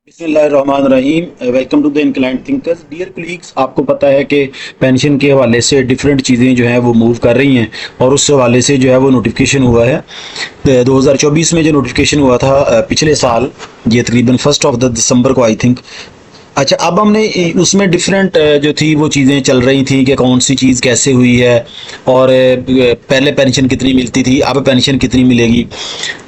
बिस्मिल्लाहिर्रहमानिर्रहीम। Welcome to the inclined thinkers. Dear colleagues, आपको पता है कि पेंशन के हवाले से डिफरेंट चीज़ें जो हैं वो मूव कर रही हैं और उस हवाले से जो है वो नोटिफिकेशन हुआ है। 2024 में जो नोटिफिकेशन हुआ था पिछले साल, ये तकरीबन 1 दिसंबर को आई थिंक। अच्छा, अब हमने उसमें डिफरेंट जो थी वो चीज़ें चल रही थी कि कौन सी चीज़ कैसे हुई है और पहले पेंशन कितनी मिलती थी, अब पेंशन कितनी मिलेगी,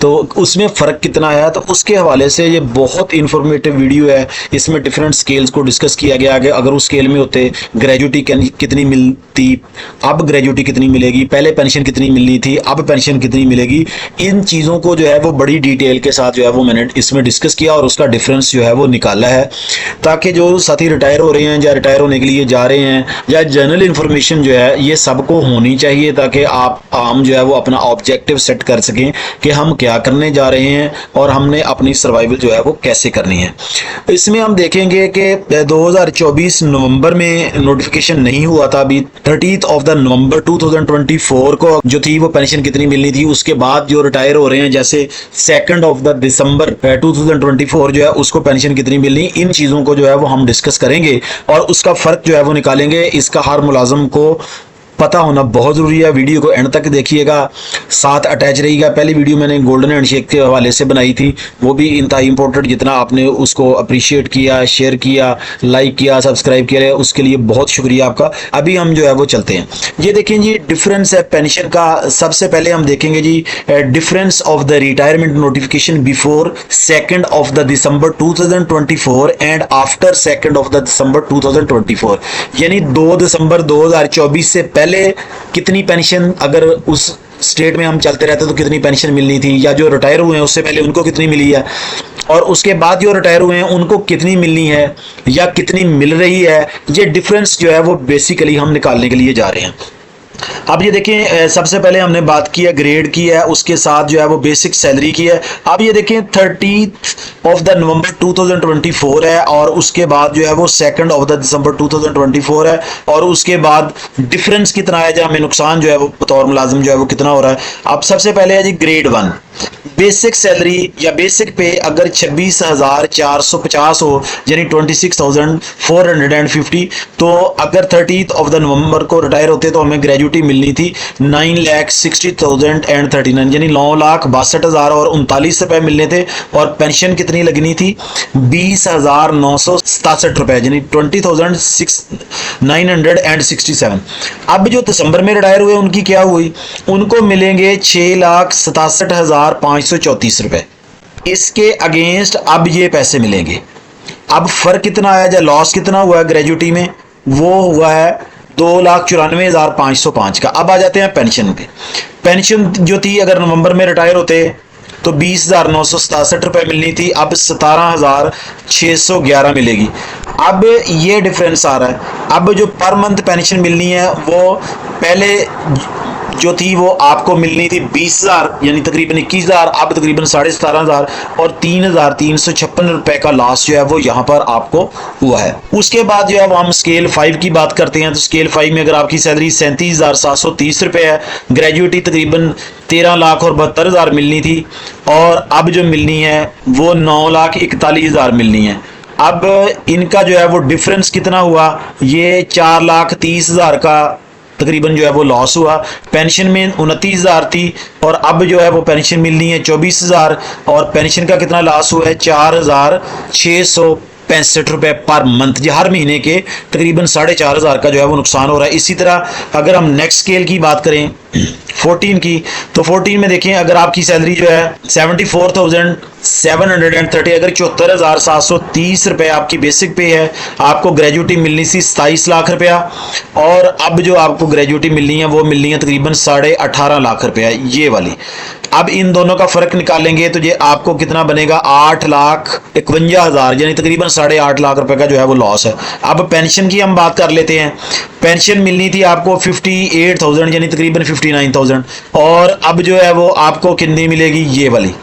तो उसमें फ़र्क कितना है। तो उसके हवाले से ये बहुत इन्फॉर्मेटिव वीडियो है। इसमें डिफरेंट स्केल्स को डिस्कस किया गया कि अगर उस स्केल में होते ग्रेजुटी कितनी मिलती, अब ग्रेजुटी कितनी मिलेगी, पहले पेंशन कितनी मिलनी थी, अब पेंशन कितनी मिलेगी। इन चीज़ों को जो है वो बड़ी डिटेल के साथ जो है वो मैंने इसमें डिस्कस किया और उसका डिफरेंस जो है वो निकाला है, ताकि जो साथी रिटायर हो रहे हैं या रिटायर होने के लिए जा रहे हैं या जनरल इन्फॉर्मेशन जो है ये सबको होनी चाहिए, ताकि हम जो है वो अपना ऑब्जेक्टिव सेट कर सकें कि हम क्या करने जा रहे हैं और हमने अपनी सर्वाइवल जो है वो कैसे करनी है। इसमें हम देखेंगे कि 2024 नवंबर में नोटिफिकेशन नहीं हुआ था। अभी 30 नवंबर 2024 को जो थी वो पेंशन कितनी मिलनी थी। उसके बाद जो रिटायर हो रहे हैं, जैसे 2 दिसंबर 2024 जो है उसको पेंशन कितनी मिलनी, इन चीज़ों को जो है वो हम डिस्कस करेंगे और उसका फ़र्क जो है वो निकालेंगे। इसका हर मुलाजम को पता होना बहुत ज़रूरी है। वीडियो को एंड तक देखिएगा, साथ अटैच रहिएगा। पहली वीडियो मैंने गोल्डन हैंडशेक के हवाले से बनाई थी, वो भी इंतहा इंपॉर्टेंट। जितना आपने उसको अप्रिशिएट किया, शेयर किया, लाइक किया, सब्सक्राइब किया, उसके लिए बहुत शुक्रिया आपका। अभी हम जो है वो चलते हैं। ये देखें जी, डिफरेंस है पेंशन का। सबसे पहले हम देखेंगे the difference of the retirement notification before 2 December 2024 and after 2 December 2024। यानी 2 दिसंबर 2024 से पहले कितनी पेंशन, अगर उस स्टेट में हम चलते रहते तो कितनी पेंशन मिलनी थी, या जो रिटायर हुए हैं उससे पहले उनको कितनी मिली है, और उसके बाद जो रिटायर हुए हैं उनको कितनी मिलनी है या कितनी मिल रही है। ये डिफरेंस जो है वो बेसिकली हम निकालने के लिए जा रहे हैं। अब ये देखें, सबसे पहले हमने बात की है ग्रेड की है, उसके साथ जो है वो बेसिक सैलरी की है। अब ये देखें 30 नवंबर 2024 है और उसके बाद जो है वो 2 दिसंबर 2024 है, और उसके बाद डिफरेंस कितना है, जहाँ हमें नुकसान जो है वो बतौर मुलाजिम जो है वो कितना हो रहा है। अब सबसे पहले है जी ग्रेड 1 बेसिक सैलरी या बेसिक पे अगर 26,450 हो, यानी 26,450, तो अगर 30 नवंबर को रिटायर होते तो हमें ग्रेजुटी मिलनी थी 9,60,039, यानी 9,62,000 और 39 रुपए मिलने थे। और पेंशन कितनी लगनी थी 20,967 रुपए, यानी 20,967। अब जो दिसंबर में रिटायर हुए उनकी क्या हुई, उनको मिलेंगे 6,67,534 रुपए। इसके अगेंस्ट अब ये पैसे मिलेंगे। अब फर्क कितना आया, या लॉस कितना हुआ है ग्रेजुटी में, वो हुआ है 2,94,505 का। अब आ जाते हैं पेंशन पे। पेंशन जो थी अगर नवंबर में रिटायर होते तो 20,967 रुपए मिलनी थी, अब 17,611 मिलेगी। अब ये डिफरेंस आ रहा है। अब जो पर मंथ पेंशन मिलनी है वो पहले जो थी वो आपको मिलनी थी 20,000, यानी तकरीबन 21,000, अब तकरीबन 17,500 और 3,356 रुपए का लॉस जो है वो यहाँ पर आपको हुआ है। उसके बाद जो है वो हम स्केल 5 की बात करते हैं। तो स्केल 5 में अगर आपकी सैलरी 37,730 रुपए है, ग्रेजुएटी तकरीबन 13,72,000 मिलनी थी, और अब जो मिलनी है वो 9,41,000 मिलनी है। अब इनका जो है वो डिफरेंस कितना हुआ, ये 4,30,000 का तकरीबन जो है वो लॉस हुआ। पेंशन में 29,000 थी और अब जो है वो पेंशन मिलनी है 24,000, और पेंशन का कितना लॉस हुआ है 4,665 रुपए पर मंथ। जो हर महीने के तकरीबन 4,500 का जो है वो नुकसान हो रहा है। इसी तरह अगर हम नेक्स्ट स्केल की बात करें 14 की, तो 14 में देखें अगर आपकी सैलरी जो है 74,730, अगर 74,730 रुपए आपकी बेसिक पे है, आपको ग्रेजुटी मिलनी थी 27 लाख रुपया, और अब जो आपको ग्रेजुटी मिलनी है वो मिलनी है तकरीबन 18.5 लाख रुपया, ये वाली। अब इन दोनों का फर्क निकालेंगे तो ये आपको कितना बनेगा 8,51,000, यानी तकरीबन 8.5 लाख रुपए का जो है वो लॉस है। अब पेंशन की हम बात कर लेते हैं। पेंशन मिलनी थी आपको 58,000, यानी तकरीबन 59,000, और अब जो है वो आपको कितनी मिलेगी, ये वाली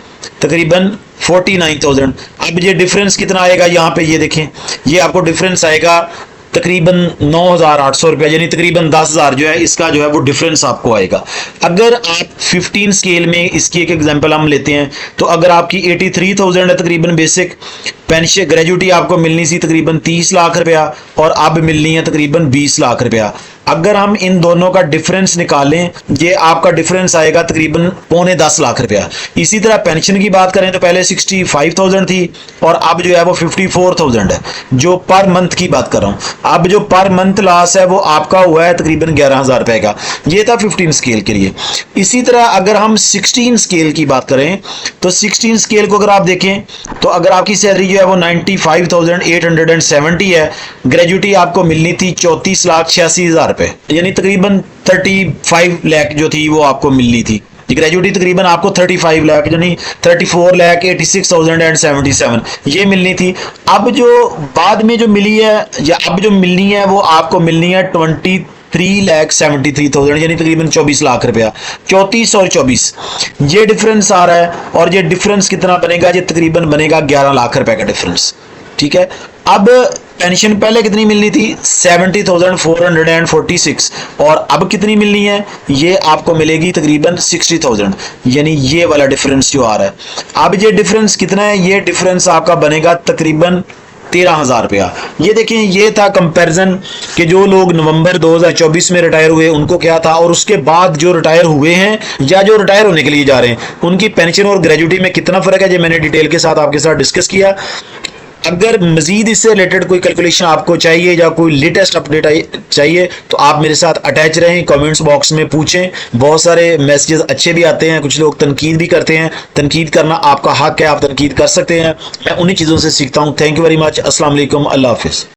तकरीबन 49,000। अब ये डिफरेंस कितना आएगा यहाँ पे, ये देखें, ये आपको डिफरेंस आएगा तकरीबन 9,800 रुपया, यानी तकरीबन 10,000 जो है इसका जो है वो डिफरेंस आपको आएगा। अगर आप 15 स्केल में इसकी एक एग्जांपल हम लेते हैं, तो अगर आपकी 83,000 है तकरीबन बेसिक पेंशन, ग्रेजुटी आपको मिलनी थी तकरीबन 30 लाख रुपया और अब मिलनी है तकरीबन 20 लाख रुपया। अगर हम इन दोनों का डिफरेंस निकालें, ये आपका डिफरेंस आएगा तकरीबन 9.25 लाख रुपया। इसी तरह पेंशन की बात करें तो पहले 65,000 थी और अब जो है वो 54,000 है, जो पर मंथ की बात कर रहा हूं। अब जो पर मंथ लॉस है वो आपका हुआ है तकरीबन 11,000 रुपए का। ये था 15 स्केल के लिए। इसी तरह अगर हम 16 स्केल की बात करें तो 16 स्केल को अगर आप देखें तो अगर आपकी सैलरी जो है वो 95,870 है, ग्रेजुटी आपको मिलनी थी 34,86,000 रुपए, यानी तकरीबन 35 लाख जो थी वो आपको मिलनी थी। ग्रेजुटी तकरीबन आपको 35 लाख यानी 34,86,077 ये मिलनी थी। अब जो बाद में जो मिली है या अब जो मिलनी है वो आपको मिलनी है 23,73,000 यानी तकरीबन 24 लाख रुपया। 34 और 24 ये डिफरेंस आ रहा है और ये डिफरेंस कितना बनेगा, ये तकरीबन बनेगा 11 लाख रुपए का डिफरेंस। ठीक है, अब पेंशन पहले कितनी मिलनी थी 70,446 और अब कितनी मिलनी है, ये आपको मिलेगी तकरीबन 60,000, यानी ये वाला डिफरेंस जो आ रहा है। अब ये डिफरेंस कितना है, ये डिफरेंस आपका बनेगा तकरीबन 13,000 रुपया। ये देखें, ये था कंपैरिजन कि जो लोग नवंबर 2024 में रिटायर हुए उनको क्या था और उसके बाद जो रिटायर हुए हैं या जो रिटायर होने के लिए जा रहे हैं उनकी पेंशन और ग्रेजुटी में कितना फर्क है, ये मैंने डिटेल के साथ आपके साथ डिस्कस किया। अगर मजीद इससे रिलेटेड कोई कैलकुलेशन आपको चाहिए या कोई लेटेस्ट अपडेट चाहिए तो आप मेरे साथ अटैच रहें, कमेंट्स बॉक्स में पूछें। बहुत सारे मैसेजेस अच्छे भी आते हैं, कुछ लोग तनकीद भी करते हैं। तनकीद करना आपका हक है, आप तनकीद कर सकते हैं। मैं उन्हीं चीज़ों से सीखता हूँ। Thank you very much. अस्सलाम वालेकुम, अल्लाह हाफिज़।